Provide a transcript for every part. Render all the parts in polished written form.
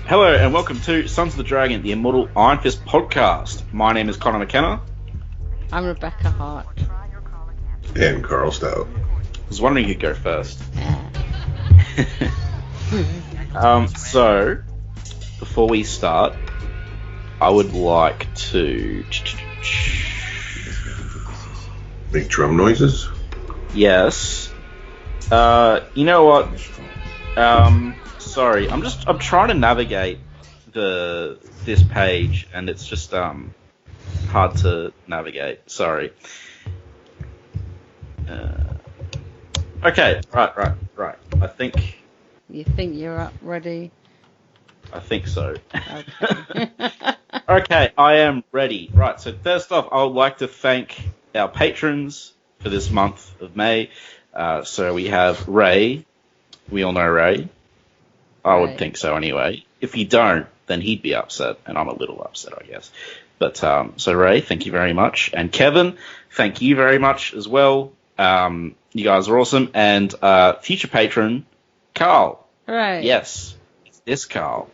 Hello and welcome to Sons of the Dragon, the Immortal Iron Fist podcast. My name is Connor McKenna. I'm Rebecca Hart. And Carl Stout. I was wondering who'd go first. Yeah. So, before we start, I would like to... Make drum noises? Yes. You know what? Sorry, I'm trying to navigate this page, and it's just hard to navigate. Sorry. Okay, right. I think. You think you're up, ready? I think so. Okay. Okay, I am ready. Right, so first off, I would like to thank our patrons for this month of May. So we have Ray. We all know Ray. I would think so anyway. If you don't, then he'd be upset, and I'm a little upset, I guess. But so Ray, thank you very much. And Kevin, thank you very much as well. You guys are awesome. And future patron, Carl. Right. Yes, it's this Carl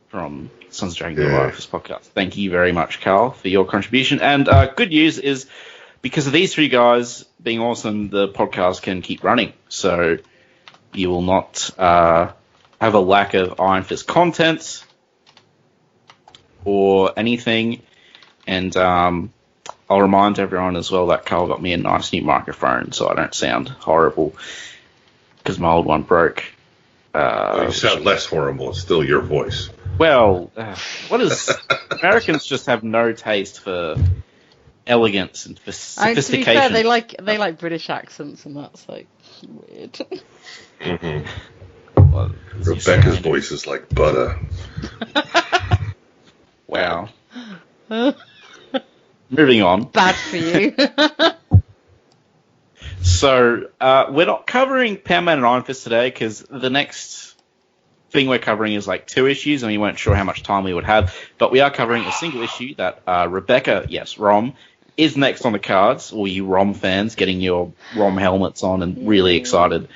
from Sons of Dragon this podcast. Thank you very much, Carl, for your contribution. And good news is, because of these three guys being awesome, the podcast can keep running. So you will not have a lack of Iron Fist content or anything. And I'll remind everyone as well that Carl got me a nice new microphone so I don't sound horrible because my old one broke. You sound less horrible. It's still your voice. Well, what is... Americans just have no taste for elegance and sophistication. To be fair, they like British accents, and that's like weird. Mm-hmm. Well, Rebecca's voice is like butter. Wow. Moving on. Bad for you. So, we're not covering Power Man and Iron Fist today because the next thing we're covering is like 2 issues and we weren't sure how much time we would have. But we are covering a single issue that Rebecca, yes, Rom, is next on the cards. All you Rom fans getting your Rom helmets on and really excited.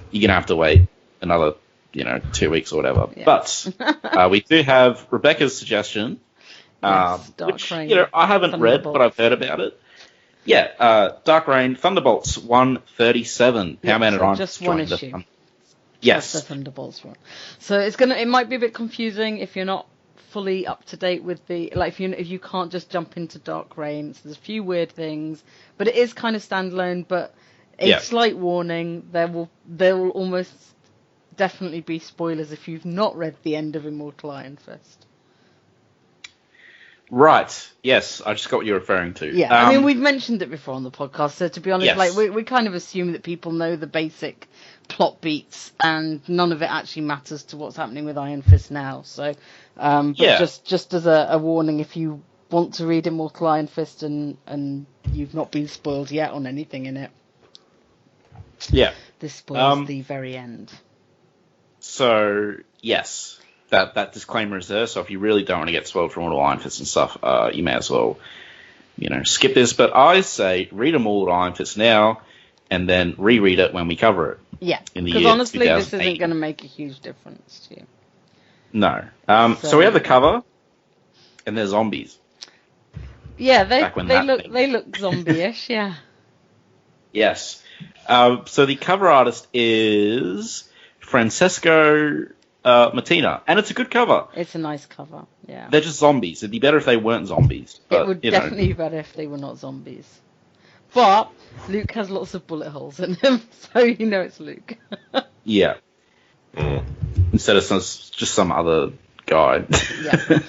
You're going to have to wait another, 2 weeks or whatever. Yes. But we do have Rebecca's suggestion, Yes, Dark which, Reign, I haven't read, but I've heard about it. Yeah, Dark Reign, Thunderbolts 137. Power Man and Iron just Fist one joined the issue. Yes. The Thunderbolts one. So it might be a bit confusing if you're not fully up to date with if you can't just jump into Dark Reign. So there's a few weird things, but it is kind of standalone. But a slight warning: there will almost definitely be spoilers if you've not read the end of Immortal Iron Fist. Right. Yes, I just got what you're referring to. Yeah, I mean, we've mentioned it before on the podcast, so to be honest, yes. we kind of assume that people know the basic plot beats, and none of it actually matters to what's happening with Iron Fist now. So, but just as a warning, if you want to read Immortal Iron Fist and you've not been spoiled yet on anything in it, this spoils the very end. So yes. That disclaimer is there, so if you really don't want to get spoiled from all the Iron Fist and stuff, you may as well, skip this. But I say read them all at Iron Fist now, and then reread it when we cover it. Yeah, because honestly, this isn't going to make a huge difference to you. No. So we have the cover, and they're zombies. Yeah, they look zombie-ish, yeah. Yes. So the cover artist is Francesco Mattina, and it's a good cover. It's a nice cover, yeah. They're just zombies. It'd be better if they weren't zombies. But, it would definitely be better if they were not zombies. But Luke has lots of bullet holes in him, so it's Luke. Yeah. Instead of just some other guy. Yeah.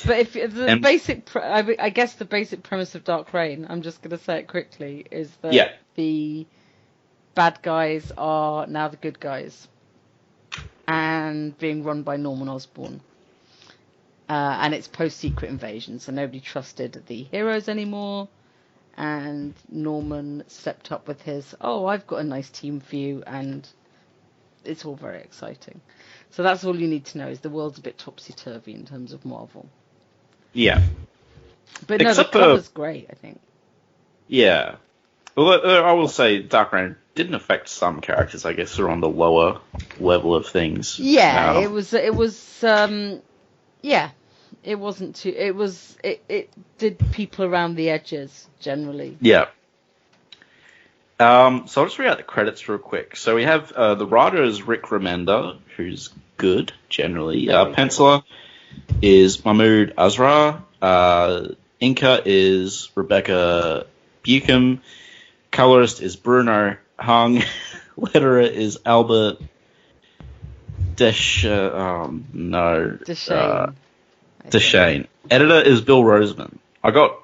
But if the I guess the basic premise of Dark Reign, I'm just going to say it quickly, is that the bad guys are now the good guys. And being run by Norman Osborn. And it's post-Secret Invasion, so nobody trusted the heroes anymore. And Norman stepped up with his, I've got a nice team for you, and it's all very exciting. So that's all you need to know, is the world's a bit topsy-turvy in terms of Marvel. Yeah. But no, the cover's great, I think. Yeah. Well, I will say Dark Reign didn't affect some characters, I guess, are on the lower level of things. Yeah, it was. Yeah, it wasn't too. It did people around the edges generally. Yeah. So I'll just read out the credits real quick. So we have the writer is Rick Remender, who's good generally. Penciler is Mahmoud Azra. Inker is Rebecca Buchan. Colorist is Bruno Hung. Letterer is Albert Deschane. Deschane. Editor is Bill Roseman. I got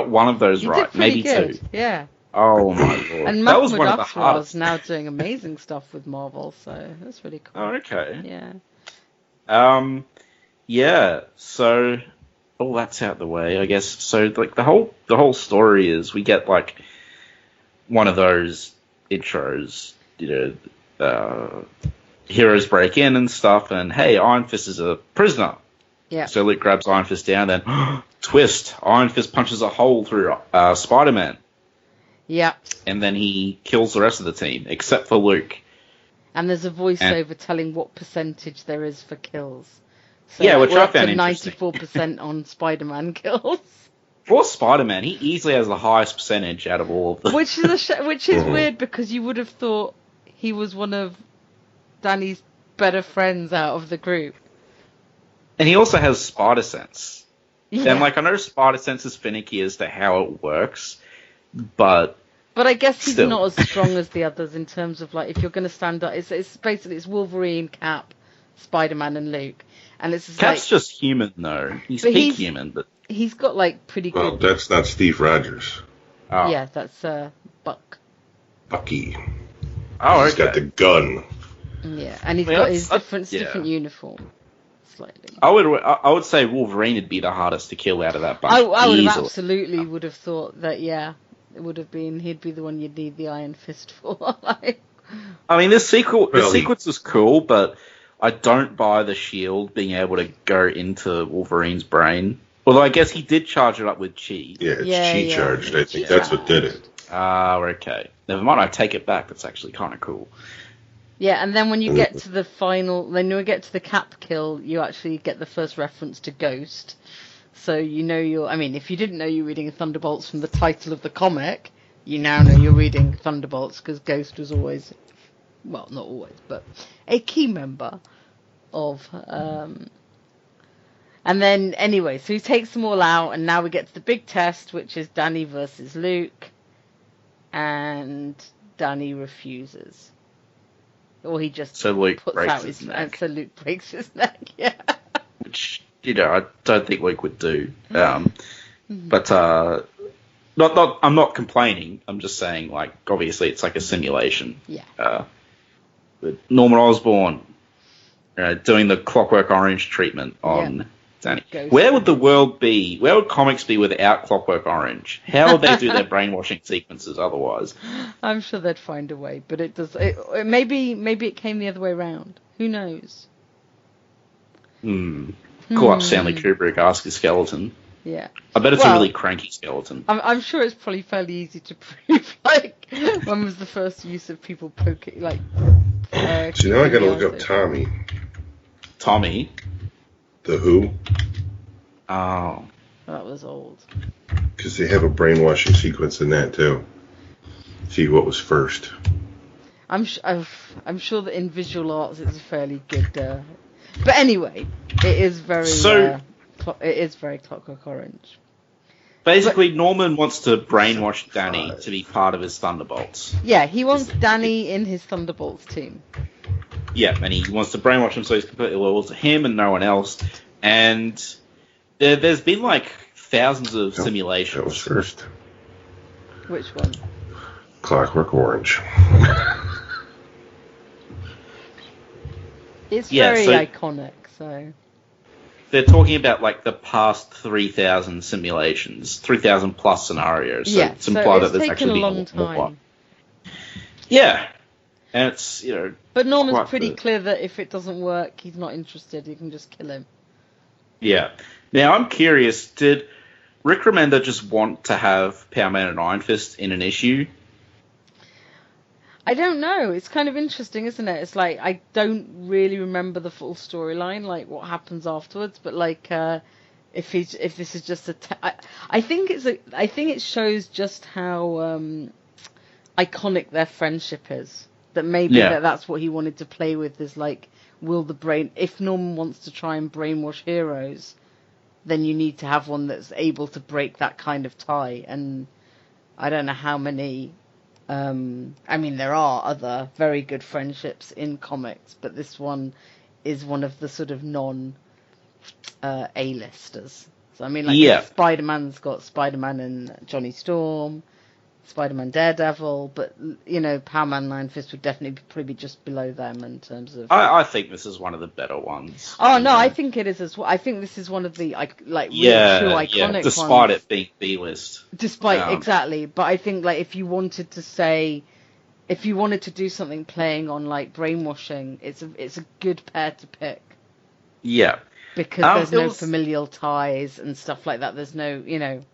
one of those right, maybe good. two. Yeah. Oh my lord! And that was one of the Mahmoud hardest. is now doing amazing stuff with Marvel, so that's really cool. Oh, okay. Yeah. Yeah. So all that's out the way, I guess. So like the whole story is we get like one of those intros, heroes break in and stuff, and hey, Iron Fist is a prisoner. Yeah. So Luke grabs Iron Fist down, then twist, Iron Fist punches a hole through Spider-Man. Yeah. And then he kills the rest of the team, except for Luke. And there's a voiceover telling what percentage there is for kills. So yeah, which I found 94% on Spider-Man kills. For Spider-Man, he easily has the highest percentage out of all of them. Which is weird, because you would have thought he was one of Danny's better friends out of the group. And he also has Spider Sense. Yeah. And I know Spider Sense is finicky as to how it works, but I guess he's still not as strong as the others in terms of if you're going to stand up. It's basically Wolverine, Cap, Spider-Man, and Luke, and it's just Cap's just human though. He's peak human, but he's got pretty good. Well, that's not Steve Rogers. Oh. Yeah, that's Buck. Bucky. Oh, He's got the gun. Yeah, and he's got his different uniform. Slightly. I would say Wolverine would be the hardest to kill out of that bunch. I would have absolutely would have thought that. Yeah, it would have been. He'd be the one you'd need the Iron Fist for. I mean, this sequence is cool, but I don't buy the shield being able to go into Wolverine's brain. Although I guess he did charge it up with chi. Yeah, it's chi charged. I think that's what did it. Okay. Never mind. I take it back. That's actually kind of cool. Yeah, and then when you get to the final, then when we get to the Cap kill, you actually get the first reference to Ghost. So you know if you didn't know you're reading Thunderbolts from the title of the comic, you now know you're reading Thunderbolts, because Ghost was always, well, not always, but a key member of, and then, anyway, so he takes them all out, and now we get to the big test, which is Danny versus Luke, and Danny refuses. Or he just puts out his neck. So Luke breaks his neck, yeah. Which, I don't think Luke would do. But I'm not complaining. I'm just saying, obviously it's like a simulation. Yeah. With Norman Osborn doing the Clockwork Orange treatment on Danny. Where would the world be? Where would comics be without Clockwork Orange? How would they do their brainwashing sequences otherwise? I'm sure they'd find a way, but it does. Maybe it came the other way around. Who knows? Call up Stanley Kubrick, ask his skeleton. Yeah. I bet it's a really cranky skeleton. I'm sure it's probably fairly easy to prove. When was the first use of people poking? So now I got to look up Tommy. Tommy. The Who? Oh. That was old. Because they have a brainwashing sequence in that, too. See what was first. I'm sure that in visual arts it's a fairly good... but anyway, it is very... it is very Clockwork Orange. Basically, Norman wants to brainwash Danny to be part of his Thunderbolts. Yeah, he wants Danny in his Thunderbolts team. Yeah, and he wants to brainwash him so he's completely loyal to him and no one else. And there's been thousands of simulations. That was first. Which one? Clockwork Orange. It's very iconic, so... They're talking about the past 3,000 simulations, 3,000 plus scenarios. So it's implied that there's actually a long time. Yeah. And it's, But Norman's pretty clear that if it doesn't work, he's not interested. You can just kill him. Yeah. Now, I'm curious, did Rick Remender just want to have Power Man and Iron Fist in an issue? I don't know. It's kind of interesting, isn't it? It's like I don't really remember the full storyline, like what happens afterwards. But like, if this is just I think it shows just how iconic their friendship is. That maybe that's what he wanted to play with. Is like, if Norman wants to try and brainwash heroes, then you need to have one that's able to break that kind of tie. And I don't know how many. I mean, there are other very good friendships in comics, but this one is one of the sort of A-listers. So, I mean, like, Spider-Man's got Spider-Man and Johnny Storm, Spider-Man Daredevil, but, you know, Power Man Iron Fist would definitely probably be just below them in terms of... I think this is one of the better ones. Oh, no, I think it is as well. I think this is one of the, like, true iconic ones. Despite it being B-list. Exactly. But I think, like, if you wanted to do something playing on, like, brainwashing, it's a good pair to pick. Yeah. Because there's no familial ties and stuff like that. There's no, you know...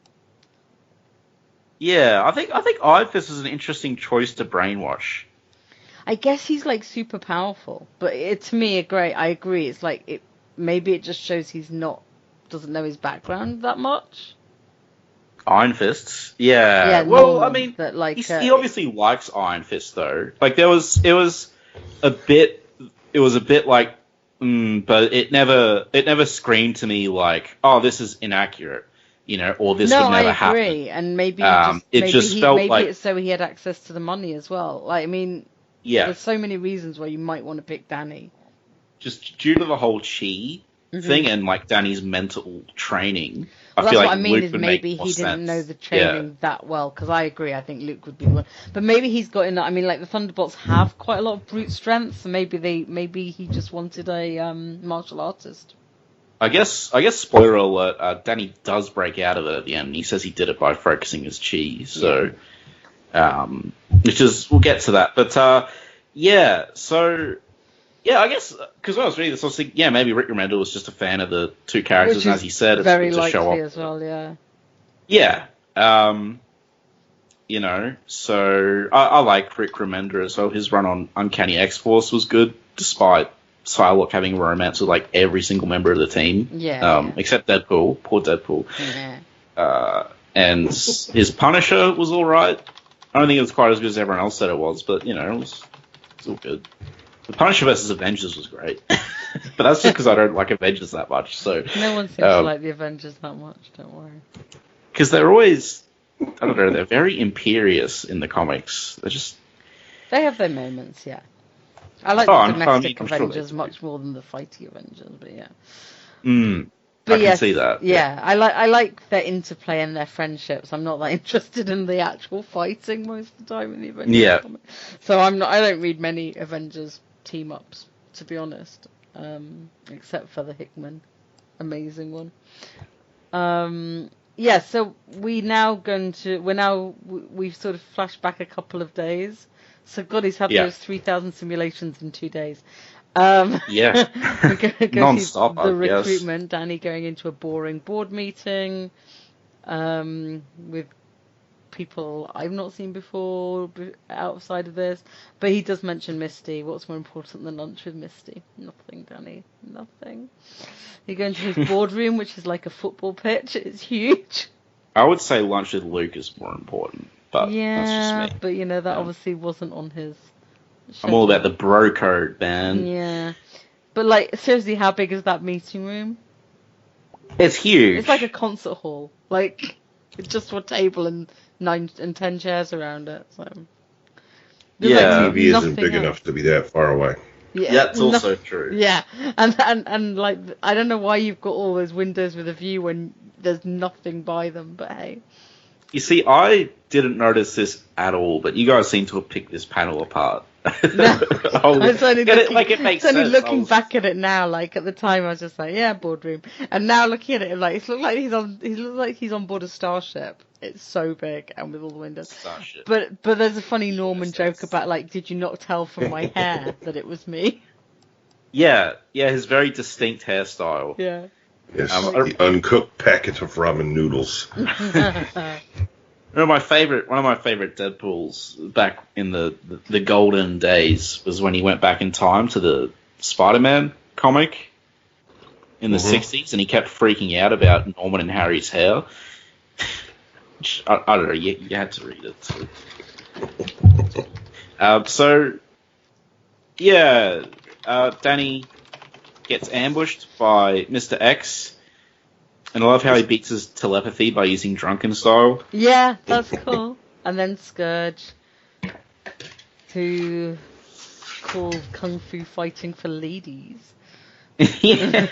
Yeah, I think Iron Fist is an interesting choice to brainwash. I guess he's like super powerful, but to me, I agree. It's like maybe it just shows he's doesn't know his background that much. Iron Fists, yeah. Well, I mean, that, like, he obviously likes Iron Fist though. Like it was a bit like, but it never screamed to me like, oh, this is inaccurate. You know, or this would never happen. No, I agree, and maybe it's so he had access to the money as well. Like, I mean, there's so many reasons why you might want to pick Danny. Just due to the whole chi thing and like Danny's mental training, I feel like what I mean Luke is would maybe make he didn't sense. know the training that well. Because I agree, I think Luke would be the one. But maybe he's got enough. I mean, like the Thunderbolts have quite a lot of brute strength, so maybe he just wanted a martial artist. I guess spoiler alert, Danny does break out of it at the end. He says he did it by focusing his chi. So, we'll get to that. But, I guess, because when I was reading this, I was thinking, maybe Rick Remender was just a fan of the two characters, and as he said, it's very to show off. As well, yeah. Yeah. You know, so I like Rick Remender as well. His run on Uncanny X-Force was good, despite Psylocke having a romance with like every single member of the team, except Deadpool, poor Deadpool. Yeah. And his Punisher was all right. I don't think it was quite as good as everyone else said it was, but you know, it was all good. The Punisher versus Avengers was great, but that's just because I don't like Avengers that much. So no one seems to like the Avengers that much. Don't worry. Because they're always, I don't know, they're very imperious in the comics. They have their moments, yeah. I like the domestic Avengers much more than the fighty Avengers, but yeah. But I can see that. Yeah, I like their interplay and their friendships. I'm not that interested in the actual fighting most of the time in the Avengers comic. So I don't read many Avengers team ups, to be honest, except for the Hickman amazing one. So we've sort of flashed back a couple of days. So God, he's had those 3,000 simulations in 2 days. Non-stop. The recruitment, Danny going into a boring board meeting with people I've not seen before outside of this. But he does mention Misty. What's more important than lunch with Misty? Nothing, Danny. Nothing. You go into his boardroom, which is like a football pitch. It's huge. I would say lunch with Luke is more important. But that's just me. But you know, that obviously wasn't on his schedule. I'm all about the bro code, man. Yeah. But like, seriously, how big is that meeting room? It's huge. It's like a concert hall. Like, it's just one table and 9 and 10 chairs around it. So the TV isn't big enough to be that far away. Yeah, that's also true. Yeah. And like, I don't know why you've got all those windows with a view when there's nothing by them, but hey. You see, I didn't notice this at all, but you guys seem to have picked this panel apart. No, it makes sense. Looking back at it now, like at the time, I was just like, yeah, boardroom. And now looking at it, like it looks like he's on board a starship. It's so big and with all the windows. Starship. But there's a funny Norman joke about like, did you not tell from my hair that it was me? Yeah, his very distinct hairstyle. Yeah. Yes, the uncooked packet of ramen noodles. One of my favorite Deadpools back in the golden days was when he went back in time to the Spider-Man comic in the 60s, and he kept freaking out about Norman and Harry's hair. I don't know, you had to read it. So Danny gets ambushed by Mr. X, and I love how he beats his telepathy by using drunken style. Yeah, that's cool. And then Scourge, who called Kung Fu fighting for ladies. Yeah.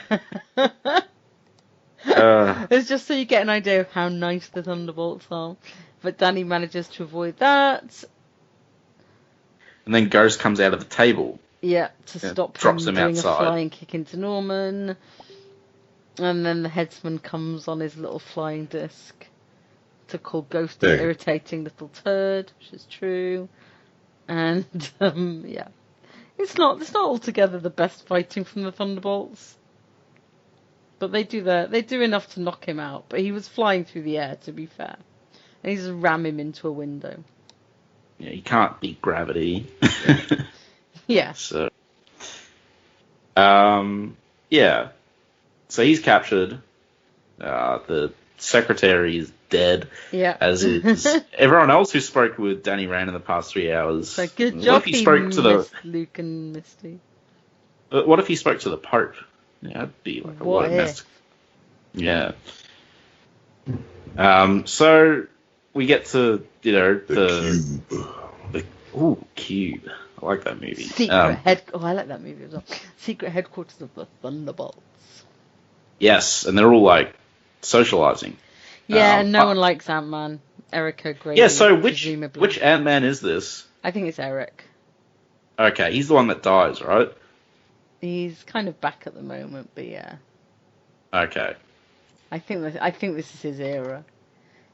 It's just so you get an idea of how nice the Thunderbolts are. But Danny manages to avoid that. And then Ghost comes out of the table. Yeah, to stop him doing outside. A flying kick into Norman. And then the headsman comes on his little flying disc to call Ghost an irritating little turd, which is true. And it's not altogether the best fighting from the Thunderbolts. But they do enough to knock him out. But he was flying through the air, to be fair. And he just ram him into a window. Yeah, he can't beat gravity. Yeah. So, So he's captured. The secretary is dead. Yeah. As is everyone else who spoke with Danny Rand in the past 3 hours. So good job, he spoke to Luke and Misty. What if he spoke to the Pope? Yeah, that'd be like what if? Yeah. So we get to the Cube. I like that movie. I like that movie as well. Secret headquarters of the Thunderbolts. Yes, and they're all like socializing. Yeah, and no one likes Ant-Man. Eric O'Grady. Yeah, so which Ant-Man is this? I think it's Eric. Okay, he's the one that dies, right? He's kind of back at the moment, but yeah. Okay. I think this is his era.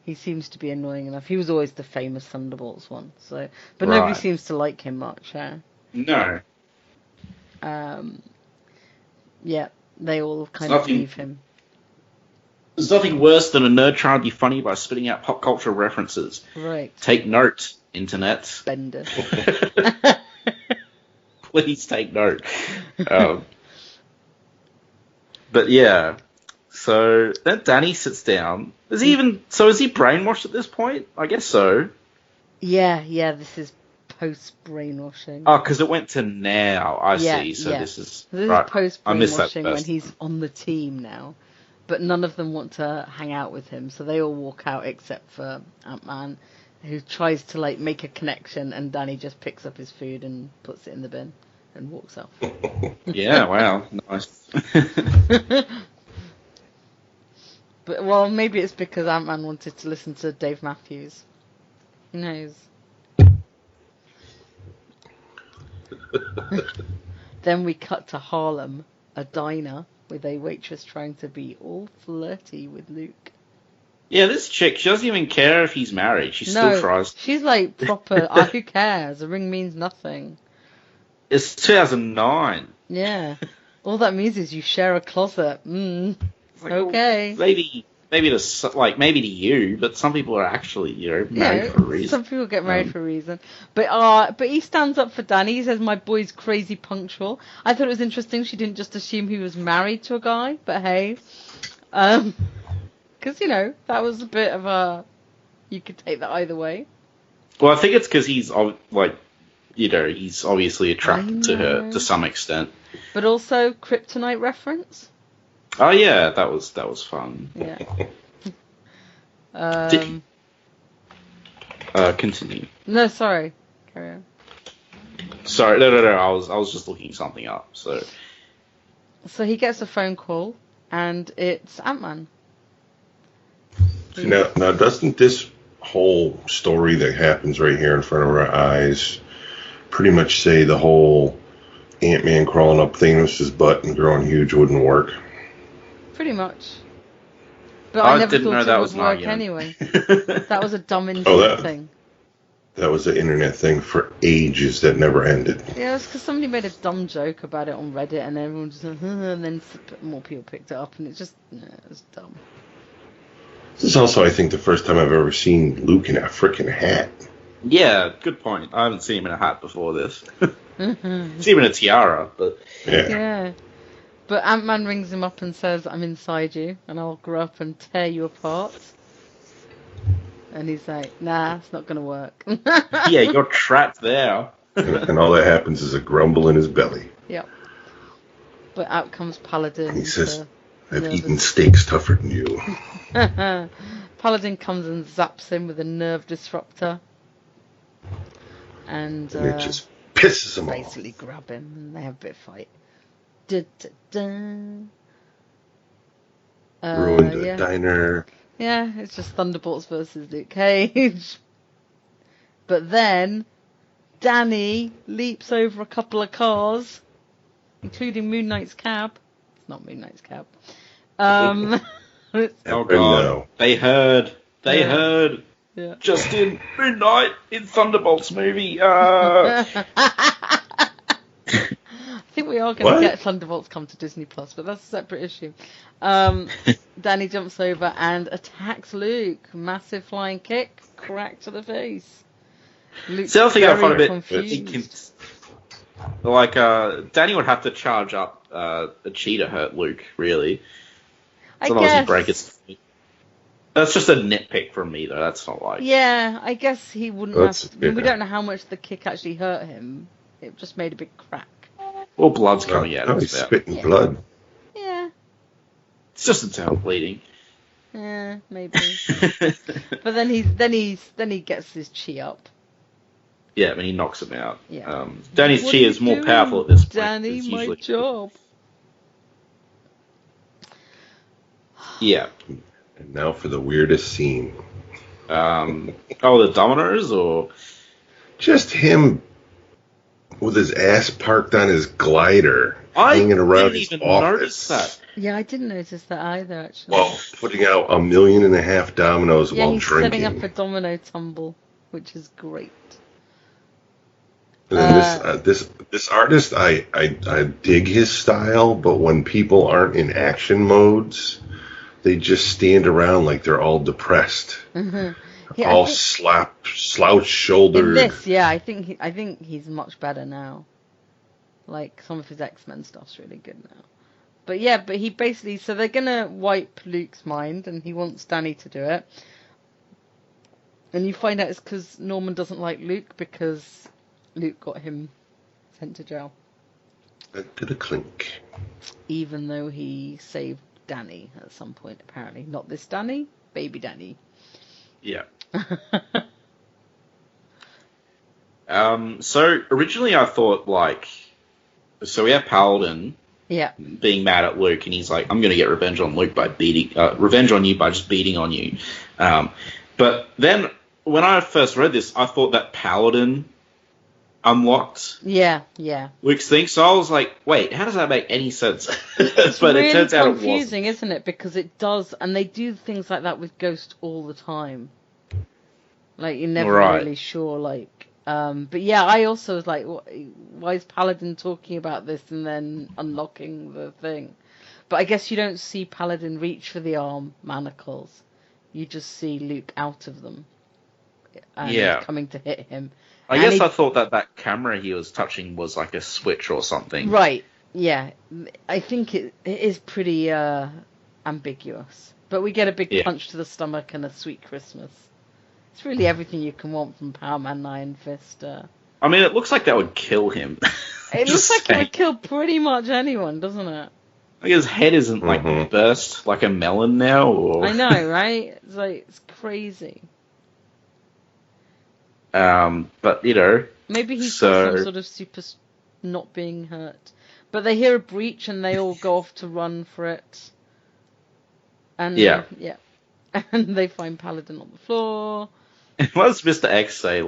He seems to be annoying enough. He was always the famous Thunderbolts one, so but nobody seems to like him much. No. Yeah, they all kind of leave him. There's nothing worse than a nerd trying to be funny by spitting out pop culture references. Right. Take note, internet. Bender. Please take note. But yeah, so then Danny sits down. Is he brainwashed at this point? I guess so. Yeah, this is post-brainwashing. Oh, because it went to now. I see. So this is right. Post-brainwashing when he's on the team now. But none of them want to hang out with him, so they all walk out except for Ant-Man, who tries to make a connection, and Danny just picks up his food and puts it in the bin and walks off. Yeah, wow, nice. But maybe it's because Ant-Man wanted to listen to Dave Matthews. Who knows? Then we cut to Harlem, a diner, with a waitress trying to be all flirty with Luke. Yeah, this chick, she doesn't even care if he's married. She still tries. She's like proper, who cares? A ring means nothing. It's 2009. Yeah. All that means is you share a closet. Okay. Well, maybe to you, but some people are actually, married for a reason. Some people get married for a reason. But he stands up for Danny. He says, "My boy's crazy punctual." I thought it was interesting. She didn't just assume he was married to a guy, but hey, because that was a bit of a. You could take that either way. Well, I think it's because he's he's obviously attracted to her to some extent. But also kryptonite reference. Oh yeah, that was fun. Yeah. Continue. No, sorry. Carry on. Sorry, no. I was just looking something up. So he gets a phone call, and it's Ant-Man. Now, doesn't this whole story that happens right here in front of our eyes pretty much say the whole Ant-Man crawling up Thanos' butt and growing huge wouldn't work? Pretty much. But I never didn't know thought that it was would work anyway. That was a dumb internet thing. That was an internet thing for ages that never ended. Yeah, it was because somebody made a dumb joke about it on Reddit, and everyone just and then more people picked it up, and it was dumb. This is also, I think, the first time I've ever seen Luke in a frickin' hat. Yeah, good point. I haven't seen him in a hat before this. It's even a tiara, but... Yeah. But Ant-Man rings him up and says, I'm inside you, and I'll grow up and tear you apart. And he's like, nah, it's not going to work. Yeah, you're trapped there. And all that happens is a grumble in his belly. Yep. But out comes Paladin. And he says, I've eaten steaks tougher than you. Paladin comes and zaps him with a nerve disruptor. And it just pisses him off. Basically grab him and they have a bit of fight. Da, da, da. Ruined the diner. Yeah, it's just Thunderbolts versus Luke Cage. But then Danny leaps over a couple of cars, including Moon Knight's cab. It's not Moon Knight's cab. Oh god, no. They heard. Yeah. Just in Moon Knight in Thunderbolts movie. I think we are going to get Thunderbolts come to Disney Plus, but that's a separate issue. Danny jumps over and attacks Luke. Massive flying kick, crack to the face. Luke's the other thing I find a bit confused. Like, Danny would have to charge up a chi to hurt Luke, really. Sometimes he break his... That's just a nitpick from me, though. That's not like... Yeah, I guess he wouldn't have to... We don't know how much the kick actually hurt him. It just made a big crack. Well, blood's coming out. He's spitting blood. Yeah. It's just internal bleeding. Yeah, maybe. But then he gets his chi up. Yeah, but he knocks him out. Yeah. Danny's chi is more powerful at this point. Danny, my job. Yeah. And now for the weirdest scene. The dominoes, or just him with his ass parked on his glider, hanging around his office. Notice that. Yeah, I didn't notice that either, actually. Well, putting out 1.5 million dominoes while he's drinking. setting up a domino tumble, which is great. And then this artist, I dig his style, but when people aren't in action modes, they just stand around like they're all depressed, Yeah, all slouched shouldered. In this, yeah, I think he's much better now. Like, some of his X-Men stuff's really good now. But yeah, he basically, so they're gonna wipe Luke's mind, and he wants Danny to do it. And you find out it's because Norman doesn't like Luke because Luke got him sent to jail. To the clink. Even though he saved Danny at some point, apparently. Not this Danny, baby Danny. Yeah. So originally I thought, so we have Paladin being mad at Luke, and he's like, I'm going to get revenge on Luke by revenge on you by just beating on you. But then when I first read this, I thought that Paladin unlocked Luke's thing, so I was like, wait, how does that make any sense? It's but really it turns out it confusing, wasn't. isn't it? Because it does, and they do things like that with Ghost all the time. Like, you're never really sure, but yeah, I also was like, why is Paladin talking about this and then unlocking the thing? But I guess you don't see Paladin reach for the arm manacles. You just see Luke out of them. And coming to hit him. I guess I thought that camera he was touching was like a switch or something. Right, yeah. I think it is pretty ambiguous. But we get a big punch to the stomach and a sweet Christmas. It's really everything you can want from Power Man Iron Fist. I mean, it looks like that would kill him. It looks like it would kill pretty much anyone, doesn't it? Like his head isn't burst like a melon now. Or... I know, right? It's crazy. But maybe he's got some sort of super not being hurt. But they hear a breach and they all go off to run for it. And and they find Paladin on the floor. What does Mr. X say,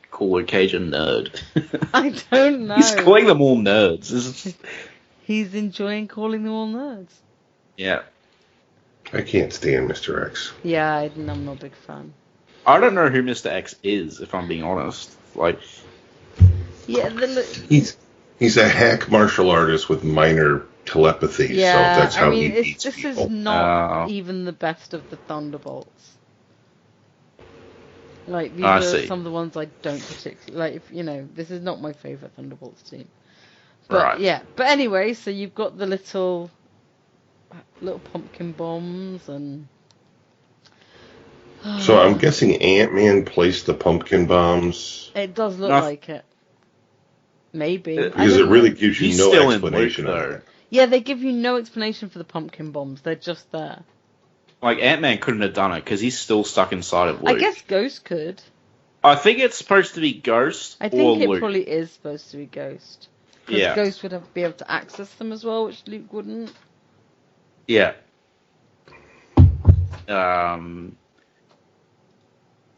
call Luke Cage a nerd? I don't know. He's calling them all nerds. He's enjoying calling them all nerds. Yeah. I can't stand Mr. X. Yeah, I'm not a big fan. I don't know who Mr. X is, if I'm being honest. He's a hack martial artist with minor telepathy. Yeah, so that's how he this beats people. This is not even the best of the Thunderbolts. Like, these are some of the ones I don't particularly like. This is not my favorite Thunderbolts team. But yeah, but anyway, so you've got the little pumpkin bombs and. So I'm guessing Ant-Man placed the pumpkin bombs. It does look like it. Maybe. Because it really gives you no explanation of it. Yeah, they give you no explanation for the pumpkin bombs. They're just there. Like, Ant-Man couldn't have done it because he's still stuck inside of Luke. I guess Ghost could. I think it's supposed to be Ghost or Luke. I think it probably is supposed to be Ghost. Yeah. Because Ghost would be able to access them as well, which Luke wouldn't. Yeah.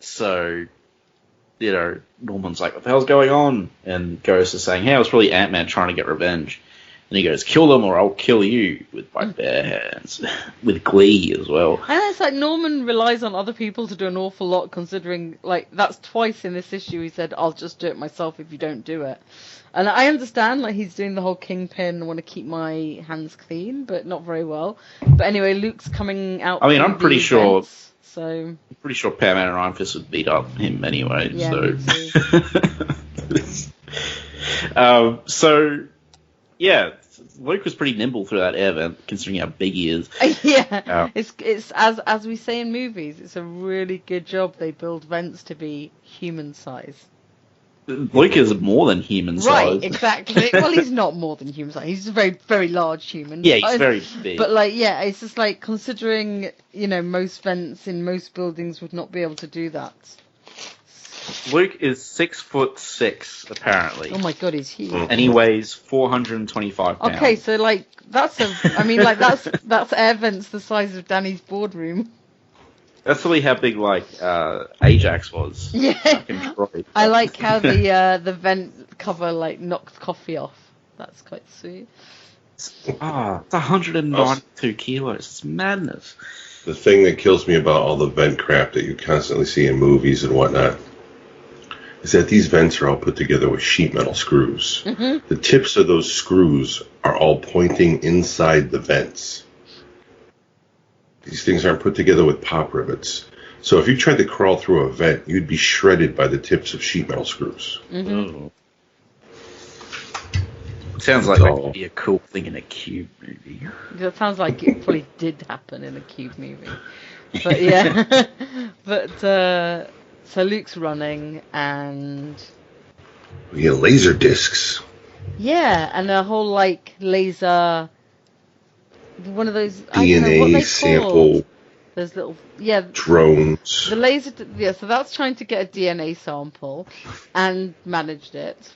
So, Norman's like, what the hell's going on? And Ghost is saying, hey, it was probably Ant-Man trying to get revenge. And he goes, kill them or I'll kill you with my bare hands. With glee as well. And it's like Norman relies on other people to do an awful lot, considering, like, that's twice in this issue he said, I'll just do it myself if you don't do it. And I understand, like, he's doing the whole Kingpin, I want to keep my hands clean, but not very well. But anyway, Luke's coming out. I mean, I'm pretty sure... So I'm pretty sure Batman and Iron Fist would beat up him anyway. Yeah, so. So yeah, Luke was pretty nimble through that air vent, considering how big he is. Yeah, it's as we say in movies, it's a really good job they build vents to be human size. Luke is more than human size. Right, exactly. Well, he's not more than human size. He's a very, very large human. Yeah, he's very big. But, like, yeah, it's just like, considering, most vents in most buildings would not be able to do that. Luke is 6'6", apparently. Oh my god, he's huge. And he weighs 425 pounds. Okay, so, like, that's air vents the size of Danny's boardroom. That's really how big, like, Ajax was. Yeah. I like how the vent cover, like, knocked coffee off. That's quite sweet. It's 192 kilos. It's madness. The thing that kills me about all the vent crap that you constantly see in movies and whatnot is that these vents are all put together with sheet metal screws. Mm-hmm. The tips of those screws are all pointing inside the vents. These things aren't put together with pop rivets. So if you tried to crawl through a vent, you'd be shredded by the tips of sheet metal screws. Mm-hmm. Sounds like that would be a cool thing in a Cube movie. That sounds like it probably did happen in a Cube movie. But yeah. But so Luke's running and... We get laser discs. Yeah, and a whole, like, laser... One of those DNA sample. Those little drones. The laser, so that's trying to get a DNA sample, and managed it.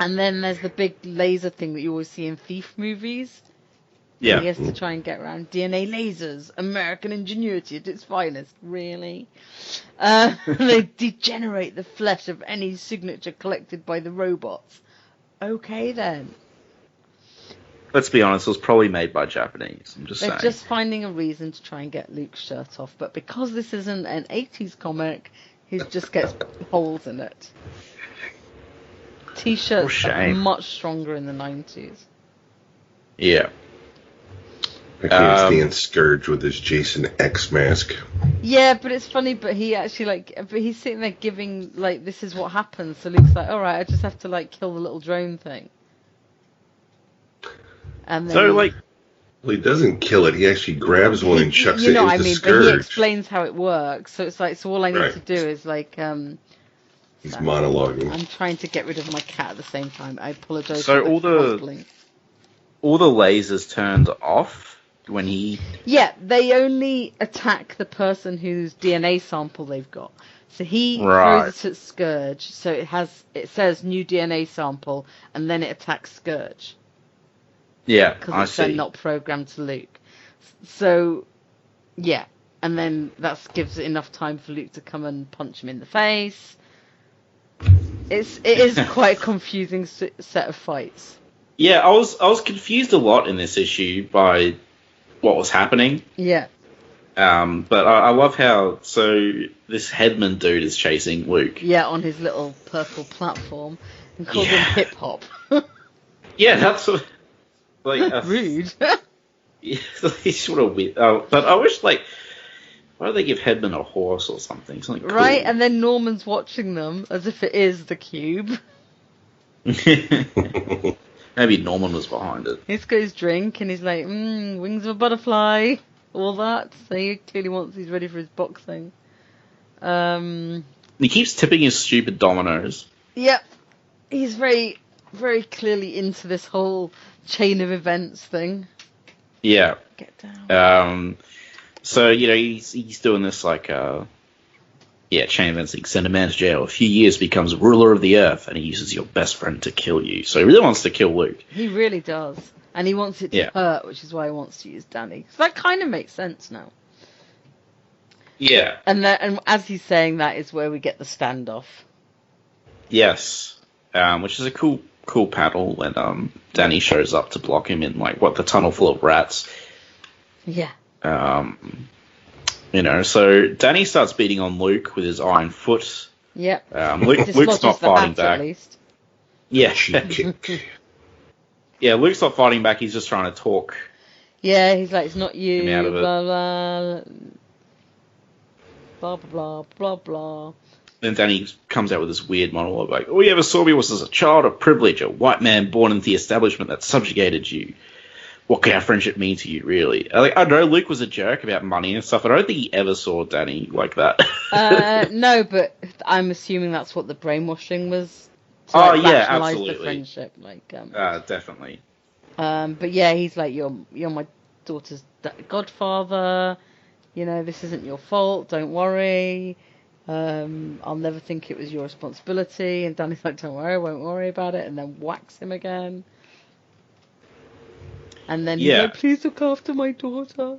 And then there's the big laser thing that you always see in thief movies. Yeah, he has to try and get around DNA lasers, American ingenuity at its finest. Really, they degenerate the flesh of any signature collected by the robots. Okay then. Let's be honest, it was probably made by Japanese. I'm just saying. They're just finding a reason to try and get Luke's shirt off. But because this isn't an 80s comic, he just gets holes in it. T-shirts are much stronger in the 90s. Yeah. I can't stand Scourge with his Jason X mask. Yeah, but it's funny, but he actually, but he's sitting there giving, this is what happens. So Luke's like, alright, I just have to, kill the little drone thing. And then well, he doesn't kill it. He actually grabs one and chucks it into Scourge. But he explains how it works. So it's so all I need to do is he's monologuing. I'm trying to get rid of my cat at the same time. I apologize. So all the lasers turned off when he. Yeah, they only attack the person whose DNA sample they've got. So he throws it at Scourge. So it says new DNA sample, and then it attacks Scourge. Yeah, because it's then not programmed to Luke. So, yeah. And then that gives it enough time for Luke to come and punch him in the face. It is quite a confusing set of fights. Yeah, I was confused a lot in this issue by what was happening. Yeah. But I love how this Headman dude is chasing Luke. Yeah, on his little purple platform and calls him hip hop. Yeah, that's what. like rude. He's sort of weird. But I wish, like, why don't they give Hedman a horse or something? Something cool. Right, and then Norman's watching them as if it is the cube. Maybe Norman was behind it. He's got his drink and he's like, wings of a butterfly, all that. So he clearly he's ready for his boxing. He keeps tipping his stupid dominoes. Yep. He's very, very clearly into this whole chain of events thing. Yeah. Get down. So, he's doing this, like, chain of events. He send a man to jail. A few years becomes ruler of the earth, and he uses your best friend to kill you. So he really wants to kill Luke. He really does. And he wants it to hurt, which is why he wants to use Danny. So that kind of makes sense now. Yeah. And as he's saying that is where we get the standoff. Yes. Which is a cool panel when Danny shows up to block him in, like, the tunnel full of rats. Yeah. So Danny starts beating on Luke with his iron foot. Yep. Luke's not fighting back. At least. Yeah. Yeah, Luke's not fighting back. He's just trying to talk. Yeah, he's like, it's not you, blah, blah, blah, blah, blah, blah. Then Danny comes out with this weird monologue like, all you ever saw me was as a child of privilege, a white man born into the establishment that subjugated you. What can our friendship mean to you, really? I know Luke was a jerk about money and stuff, but I don't think he ever saw Danny like that. No, but I'm assuming that's what the brainwashing was. To, rationalize absolutely. The friendship, definitely. But yeah, he's like, you're my daughter's godfather. This isn't your fault. Don't worry. I'll never think it was your responsibility. And Danny's like, don't worry, I won't worry about it. And then whacks him again. And then he's like, please look after my daughter.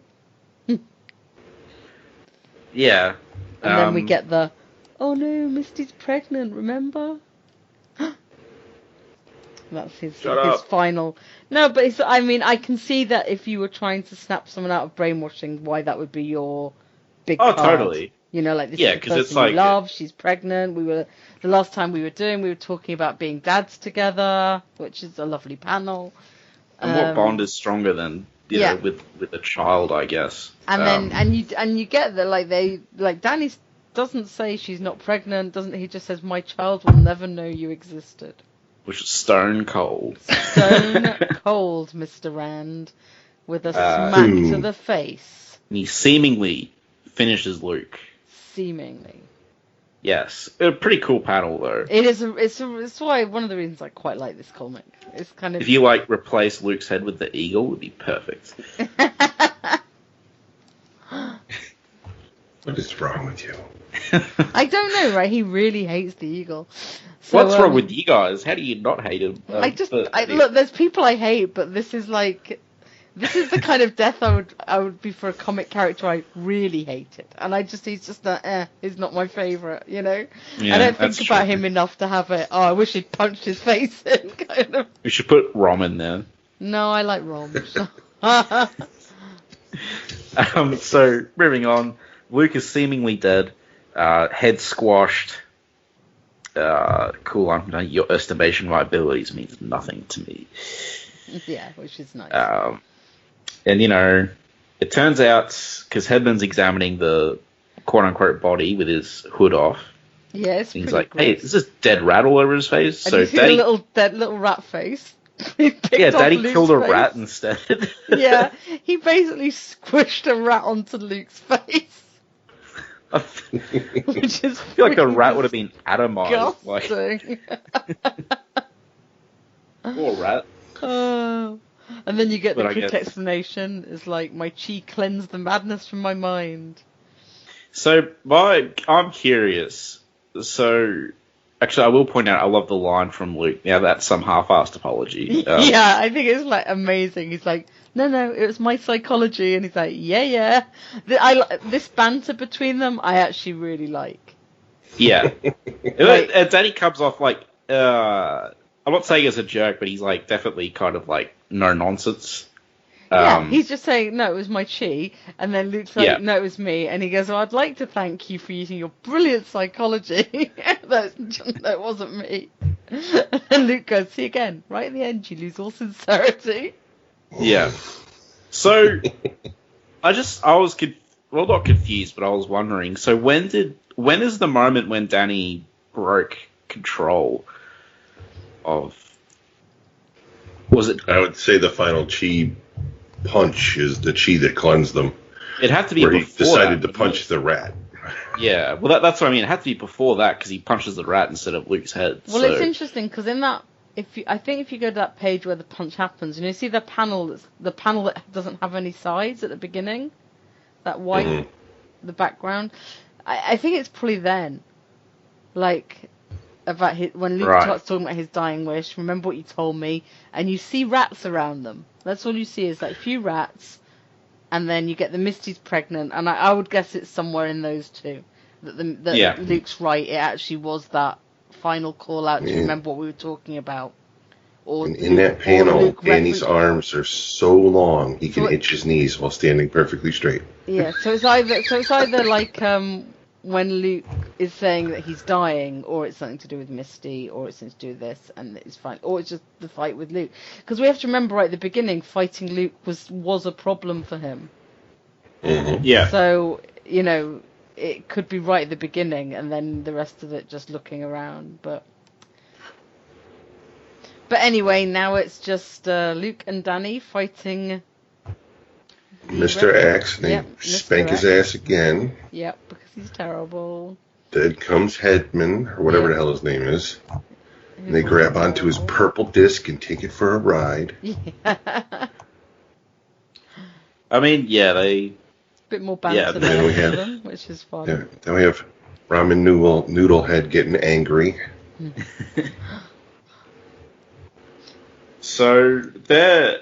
Yeah. And then we get the, oh no, Misty's pregnant, remember? That's his final. No, but I can see that if you were trying to snap someone out of brainwashing, why that would be your big card. Totally. Like, this is the person it's like, you love, she's pregnant. The last time we were talking about being dads together, which is a lovely panel. And what bond is stronger than with a child, I guess. And then you get that Danny doesn't say she's not pregnant, doesn't he? Just says my child will never know you existed. Which is stone cold. Stone cold, Mr. Rand, with a smack to the face. And he seemingly finishes Luke. Seemingly. Yes, a pretty cool panel though. It is. It's why one of the reasons I quite like this comic. It's kind of. If you replace Luke's head with the eagle, it would be perfect. What is wrong with you? I don't know, right? He really hates the eagle. So, what's wrong with you guys? How do you not hate him? Look. There's people I hate, but this is the kind of death I would be for a comic character I really hated, and he's just he's not my favourite, Yeah, I don't think about him enough to have it. Oh, I wish he'd punched his face in, kind of. We should put Rom in there. No, I like Rom. So moving on, Luke is seemingly dead, head squashed. Cool. Your estimation of my abilities means nothing to me. Yeah, which is nice. And, it turns out, because Hedman's examining the quote-unquote body with his hood off. Yeah, it's he's like, hey, is this dead rat all over his face? And so Daddy... a dead little rat face. Daddy killed a rat instead. Yeah, he basically squished a rat onto Luke's face. Which is I feel like a rat would have been atomized. Poor rat. Oh. And then you get the quick explanation. It's like, my chi cleansed the madness from my mind. So, I'm curious. So, actually, I will point out, I love the line from Luke. Now, that's some half-assed apology. Yeah, I think it's, amazing. He's like, no, it was my psychology. And he's like, yeah. This banter between them, I actually really like. Yeah. Danny comes off I'm not saying as a jerk, but he's definitely kind of no nonsense. Yeah, he's just saying, no, it was my chi, and then Luke's like, no, it was me, and he goes, well, I'd like to thank you for using your brilliant psychology. That wasn't me. And Luke goes, see again, right at the end, you lose all sincerity. Yeah. So, I was not confused, but I was wondering. So when is the moment when Danny broke control of? Was it? I would say the final chi punch is the chi that cleansed them. It had to be where before he decided that, to punch the rat. Yeah, well, that's what I mean. It had to be before that because he punches the rat instead of Luke's head. Well, it's interesting because in that, I think if you go to that page where the punch happens, you see the panel that doesn't have any sides at the beginning, that white, the background. I think it's probably then, like, about when Luke starts talking about his dying wish. Remember what you told me, and you see rats around them. That's all you see is like a few rats. And then you get the Misty's pregnant, and I would guess it's somewhere in those two. That Luke's right, it actually was that final call out to remember what we were talking about. Or in that panel, Danny's arms are so long he can itch his knees while standing perfectly straight. Yeah, so it's either like when Luke is saying that he's dying, or it's something to do with Misty, or it's something to do with this, and it's fine, or it's just the fight with Luke. Because we have to remember right at the beginning, fighting Luke was a problem for him. Mm-hmm. Yeah. So it could be right at the beginning, and then the rest of it just looking around. But anyway, now it's just Luke and Danny fighting Mr. X, and they spank his ass again. Yep, because he's terrible. Then comes Headman, or whatever the hell his name is. And they grab onto his purple disc and take it for a ride. Yeah. I mean, they... A bit more banter there them, which is fun. Yeah, then we have Ramen Noodle Head getting angry. So they're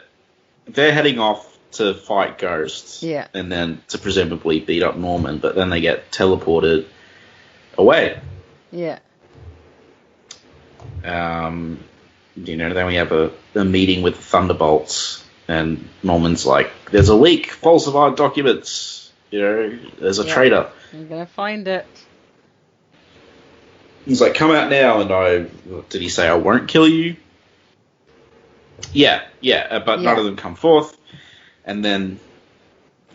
heading off to fight ghosts, and then to presumably beat up Norman, but then they get teleported away. Yeah. Then we have a meeting with the Thunderbolts, and Norman's like, "There's a leak, falsified documents. There's a traitor. I'm gonna find it." He's like, "Come out now," and did he say, "I won't kill you"? Yeah, but none of them come forth. And then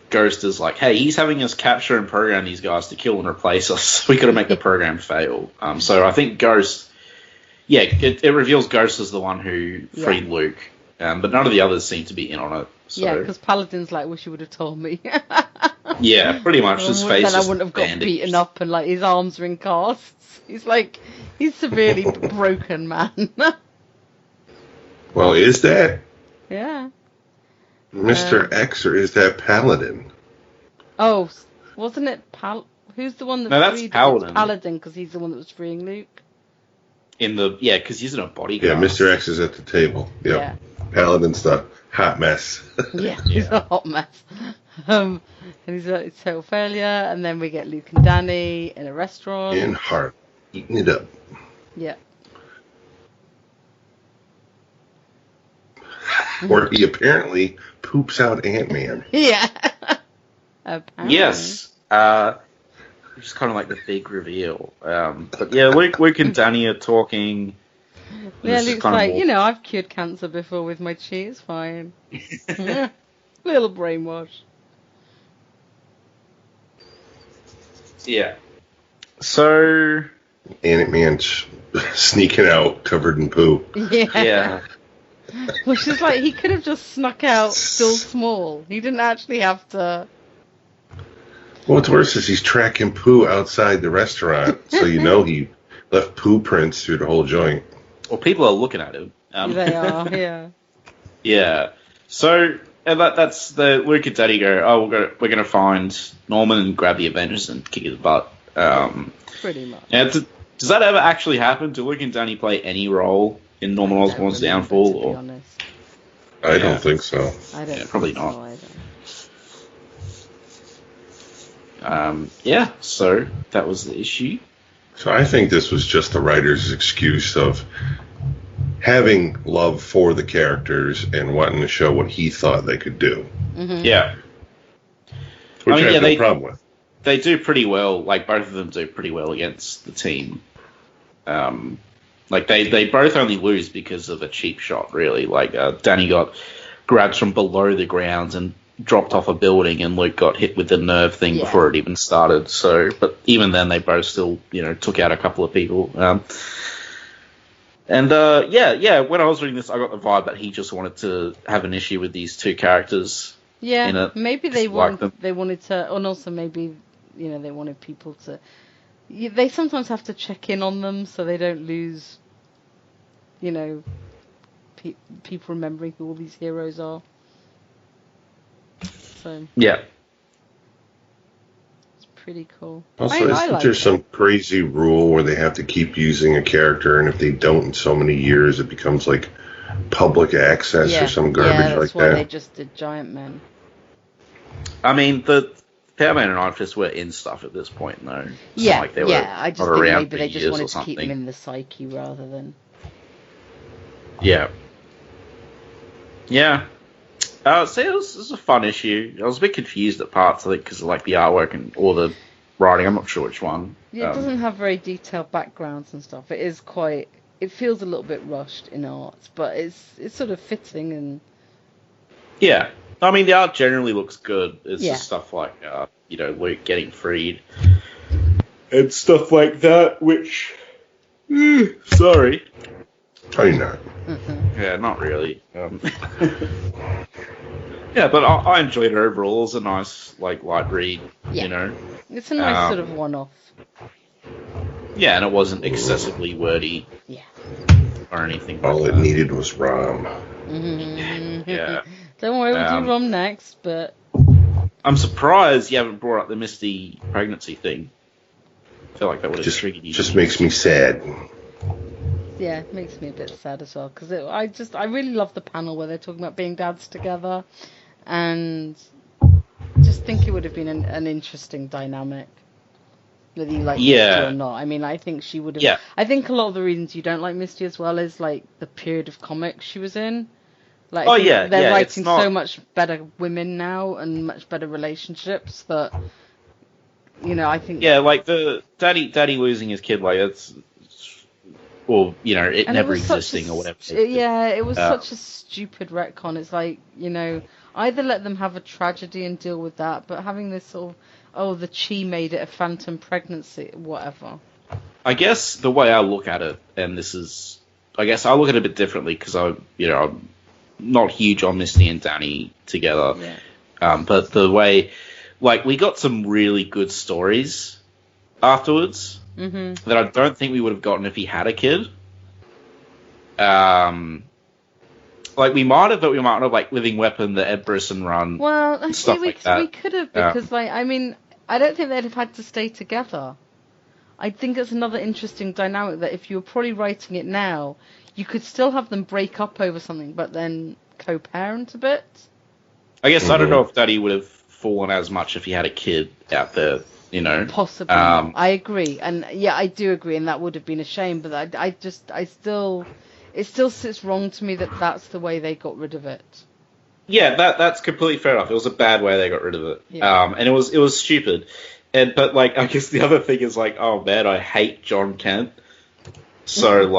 Ghost is like, hey, he's having us capture and program these guys to kill and replace us. We got to make the program fail. So I think Ghost, it reveals Ghost as the one who freed Luke. But none of the others seem to be in on it. So. Yeah, because Paladin's like, wish you would have told me. Yeah, pretty much. His face then I wouldn't have got beaten up and like his arms are in casts. He's severely broken, man. Well, is that? Yeah. Mr. X, or is that Paladin? Oh, wasn't it who's the one that that's Paladin. Paladin, because he's the one that was freeing Luke. Because he's in a bodyguard. Yeah, Mr. X is at the table. Yep. Yeah. Paladin's the hot mess. He's a hot mess. And he's a total failure, and then we get Luke and Danny in a restaurant. In Heart, eating it up. Yeah. Where he apparently poops out Ant-Man. Yeah. Apparently. Yes. Which is kind of like the big reveal. But yeah, Luke and Danny are talking. Yeah, Luke's like, I've cured cancer before with my chi, it's fine. Little brainwash. Yeah. So... Ant-Man's sneaking out covered in poo. Yeah. Which is like, he could have just snuck out still small. He didn't actually have to... Well, what's worse is he's tracking poo outside the restaurant, so he left poo prints through the whole joint. Well, people are looking at him. They are, yeah. Yeah. So, that's the Luke and Daddy go, we're going to find Norman and grab the Avengers and kick his butt. Pretty much. Now, does that ever actually happen? Do Luke and Danny play any role in Norman Osborn's downfall? To be honest. I don't think so. I don't probably think not. So either. So that was the issue. So I think this was just the writer's excuse of having love for the characters and wanting to show what he thought they could do. Mm-hmm. Yeah. Which I have no problem with. They do pretty well, both of them do pretty well against the team. They both only lose because of a cheap shot, really. Danny got grabs from below the grounds and dropped off a building, and Luke got hit with the nerve thing before it even started. So, but even then, they both still, took out a couple of people. When I was reading this, I got the vibe that he just wanted to have an issue with these two characters. Yeah, maybe they wanted to, and also maybe, they wanted people to. They sometimes have to check in on them so they don't lose, people remembering who all these heroes are. So yeah, it's pretty cool. Also, isn't there some crazy rule where they have to keep using a character, and if they don't in so many years, it becomes like public access or some garbage like that? Yeah, that's why they just did Giant Men. I mean, the Powerman and Iron Fist were in stuff at this point, though. I just think maybe they just wanted to keep them in the psyche rather than. Yeah. Yeah. So it was a fun issue. I was a bit confused at parts, I think, because of the artwork and all the writing. I'm not sure which one. Yeah, it doesn't have very detailed backgrounds and stuff. It feels a little bit rushed in art, but it's sort of fitting and. Yeah. I mean, the art generally looks good. It's just stuff like, Luke getting freed and stuff like that, which. Sorry. Oh, you're not. Mm-hmm. Yeah, not really. Yeah, but I enjoyed it overall. It was a nice, light read, It's a nice sort of one-off. Yeah, and it wasn't excessively wordy. Yeah. Or anything All it needed was Rom. Mm-hmm. Yeah. Don't worry, we'll do Rom next, but... I'm surprised you haven't brought up the Misty pregnancy thing. I feel like that would have triggered you. Just makes me sad. Yeah, it makes me a bit sad as well, because I really love the panel where they're talking about being dads together, and just think it would have been an interesting dynamic, whether you like Misty or not. I mean, I think she would have... Yeah. I think a lot of the reasons you don't like Misty as well is, the period of comics she was in. They're writing so much better women now and much better relationships that, I think... Yeah, the daddy losing his kid, it's... Or, it never existing or whatever. It was such a stupid retcon. It's either let them have a tragedy and deal with that, but having this sort of, the chi made it a phantom pregnancy, whatever. I guess the way I look at it, and I guess I look at it a bit differently because I'm not huge on Misty and Danny together. Yeah. But the way, we got some really good stories afterwards. Mm-hmm. That I don't think we would have gotten if he had a kid. We might have, but we might not have, Living Weapon, the Ed Brisson run. Well, actually, we could have, because, I don't think they'd have had to stay together. I think it's another interesting dynamic that if you were probably writing it now, you could still have them break up over something, but then co-parent a bit. I guess I don't know if Daddy would have fallen as much if he had a kid out there. Possibly. I agree, and I do agree, and that would have been a shame. But it still sits wrong to me that that's the way they got rid of it. Yeah, that's completely fair enough. It was a bad way they got rid of it, and it was stupid. But I guess the other thing is oh man, I hate John Kent. So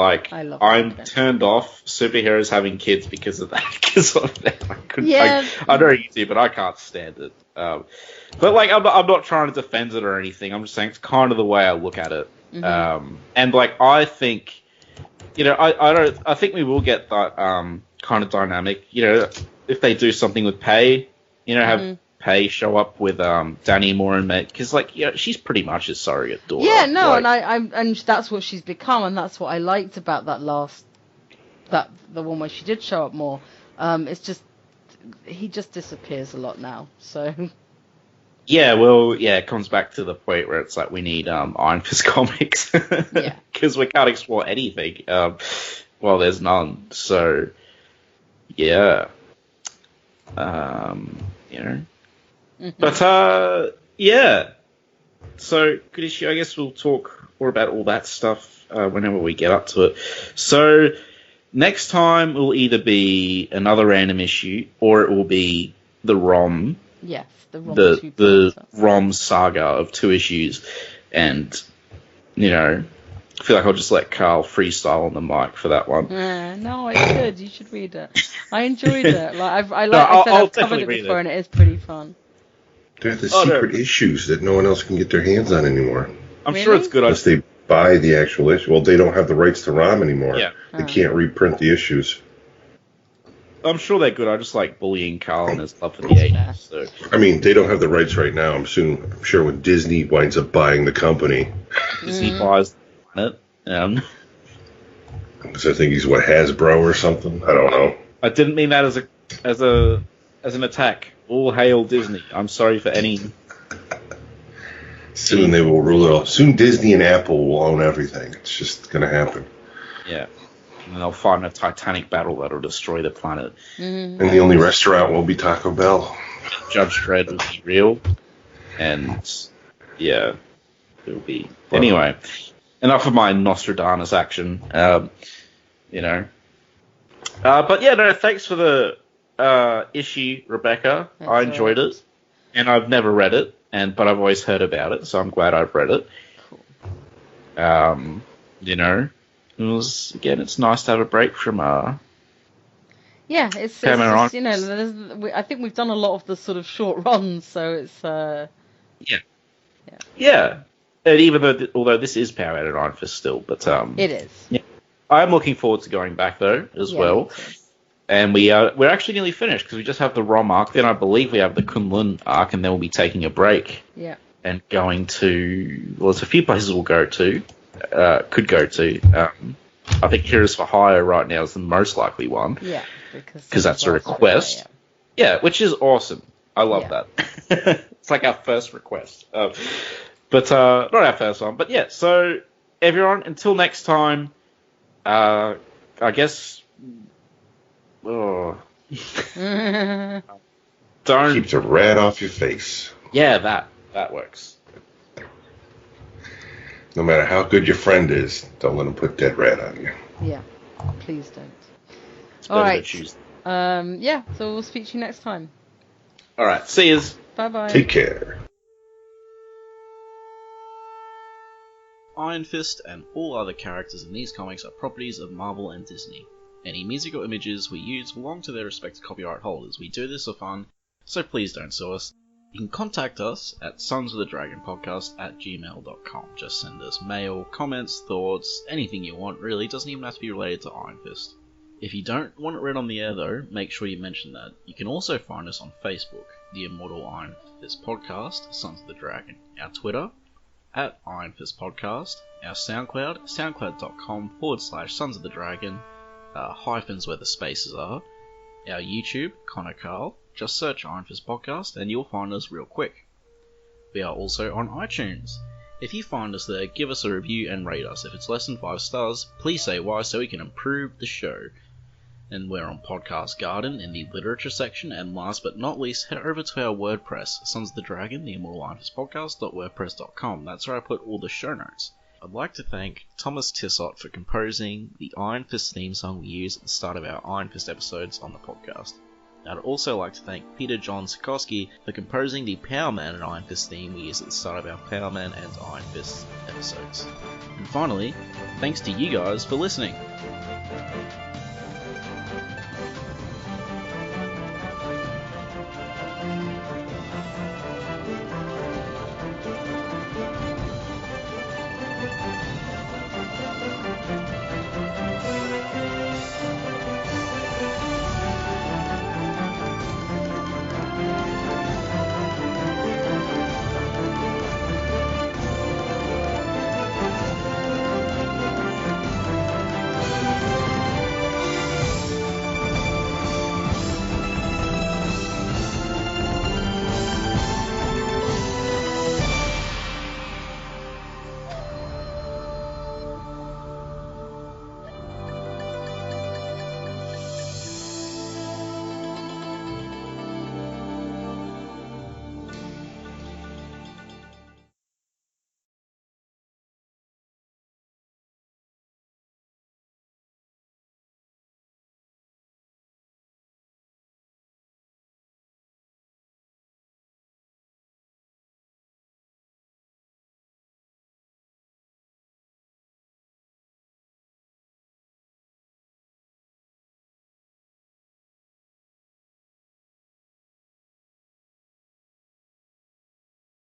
I'm turned off superheroes having kids because of that. Because of that, I know you do, but I can't stand it. But I'm not trying to defend it or anything. I'm just saying it's kind of the way I look at it. Mm-hmm. And I think, I think we will get that kind of dynamic. If they do something with Pei, have Pei show up with Danny more and Meg, because she's pretty much his surrogate daughter. Yeah, no, and that's what she's become, and that's what I liked about the one where she did show up more. It's just he just disappears a lot now, so. Yeah, well, it comes back to the point where it's we need Iron Fist comics. Yeah. Because we can't explore anything while there's none. So, yeah. Mm-hmm. But, yeah. So, good issue. I guess we'll talk more about all that stuff whenever we get up to it. So, next time will either be another random issue or it will be the ROM. Yes, the ROM saga of 2 issues, and I feel like I'll just let Carl freestyle on the mic for that one. No, it's good. You should read it. I enjoyed it. Like I've covered it before, and it is pretty fun. They're the secret issues that no one else can get their hands on anymore. I'm sure it's good. Unless they buy the actual issue. Well, they don't have the rights to ROM anymore. Yeah. They can't reprint the issues. I'm sure they're good. I just like bullying Carl and his love for the 80s. So. I mean, they don't have the rights right now. I'm sure when Disney winds up buying the company. Disney buys it. Because I think he's Hasbro or something. I don't know. I didn't mean that as an attack. All hail Disney. I'm sorry for any. Soon they will rule it all. Soon Disney and Apple will own everything. It's just going to happen. Yeah. And they'll fight in a titanic battle that'll destroy the planet. Mm-hmm. And the only restaurant will be Taco Bell. Judge Dredd will be real. And, yeah, it'll be... Anyway, enough of my Nostradamus action. But, yeah, no, thanks for the issue, Rebecca. That's I enjoyed it. And I've never read it, but I've always heard about it, so I'm glad I've read it. Cool. It's nice to have a break from yeah, it's just, I think we've done a lot of the sort of short runs, so it's yeah. And even although this is Power Out of Iron Fist still, but it is. Yeah, I'm looking forward to going back though as well. And we're actually nearly finished because we just have the ROM arc. Then I believe we have the Kunlun arc, and then we'll be taking a break. Yeah. And going to there's a few places we'll go to. Could go to. I think Heroes for Hire right now is the most likely one. Yeah, because that's a request. Yeah, which is awesome. I love that. It's like our first request. But not our first one. But yeah, so everyone, until next time, I guess... Oh. Don't... Keep the rat off your face. Yeah, that works. No matter how good your friend is, don't let him put dead rat on you. Yeah, please don't. All right. So we'll speak to you next time. All right. See yous. Bye-bye. Take care. Iron Fist and all other characters in these comics are properties of Marvel and Disney. Any music or images we use belong to their respective copyright holders. We do this for fun, so please don't sue us. You can contact us at sonsofthedragonpodcast@gmail.com. Just send us mail, comments, thoughts, anything you want really. It doesn't even have to be related to Iron Fist. If you don't want it read on the air though, make sure you mention that. You can also find us on Facebook, the Immortal Iron Fist Podcast, Sons of the Dragon. Our Twitter, @Iron Fist Podcast. Our SoundCloud, soundcloud.com/Sons of the Dragon, hyphens where the spaces are. Our YouTube, Connor Carl. Just search Iron Fist Podcast and you'll find us real quick. We are also on iTunes. If you find us there, give us a review and rate us. If it's less than 5 stars, please say why so we can improve the show. And we're on Podcast Garden in the literature section. And last but not least, head over to our WordPress, Sons of the Dragon, the Immortal Iron Fist Podcast.wordpress.com. That's where I put all the show notes. I'd like to thank Thomas Tissot for composing the Iron Fist theme song we use at the start of our Iron Fist episodes on the podcast. I'd also like to thank Peter John Sikorsky for composing the Power Man and Iron Fist theme we use at the start of our Power Man and Iron Fist episodes. And finally, thanks to you guys for listening.